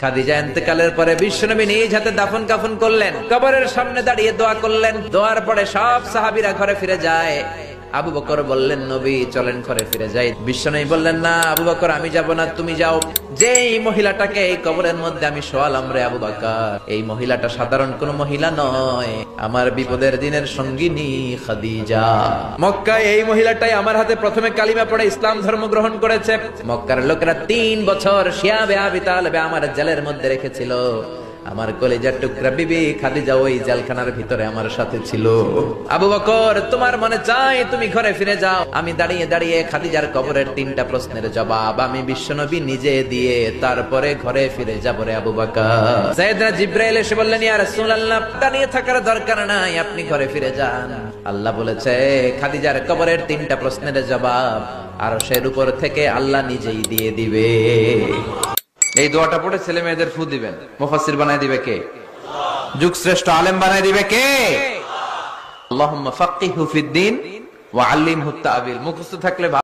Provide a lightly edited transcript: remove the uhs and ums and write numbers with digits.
খাদিজা ইন্তেকালের পরে বিশ্বনবী নিজ হাতে দাফন কাফন করলেন, কবরের সামনে দাঁড়িয়ে দোয়া করলেন। দোয়ার পরে সব সাহাবীরা ঘরে ফিরে যায়। আবু বকর বললেন, নবী চলেন ঘরে ফিরে যাই। বিশ্বনবী বললেন, না আবু বকর, আমি যাব না, তুমি যাও। যেই মহিলাটাকে এই কবরের মধ্যে আমি শোয়ালাম রে আবু বকর, এই মহিলাটা সাধারণ কোন মহিলা নয়, আমার বিপদের দিনের সঙ্গিনী খাদিজা। মক্কায় এই মহিলাটাই আমার হাতে প্রথমে কালিমা পড়ে ইসলাম ধর্ম গ্রহণ করেছে। মক্কার লোকেরা 3 বছর শিয়াবে আবি তালেবে আমার জেলের মধ্যে রেখেছিল। আমার কলিজার টুকরা বিবি খাদিজা ওই জেলখানার ভিতরে আমার সাথে ছিল। আবু বকর, তোমার মনে চায় তুমি ঘরে ফিরে যাও। আমি দাঁড়িয়ে দাঁড়িয়ে খাদিজার কবরের 3টা প্রশ্নের জবাব আমি বিশ্বনবী নিজে দিয়ে তারপরে ঘরে ফিরে যাব রে আবু বকর। সাইয়েদনা জিবরাইল এসে বললেন, ইয়া রাসূলুল্লাহ, দাঁড়িয়ে থাকার দরকার নাই, আপনি ঘরে ফিরে যান। আল্লাহ বলেছে, খাদিজার কবরের 3টা প্রশ্নের জবাব আরশের উপর থেকে আল্লাহ নিজেই দিয়ে দিবে। এই দোয়াটা পড়ে ছেলে মেয়েদের ফু দিবেন। মুফাসসির বানায় দিবে কে? যুগ শ্রেষ্ঠ আলেম বানায় দিবে কে? আল্লাহুম্মা ফাক্কিহু ফিদ দ্বীন ওয়া আল্লিমহু তা'বীল। মুখস্থ থাকলে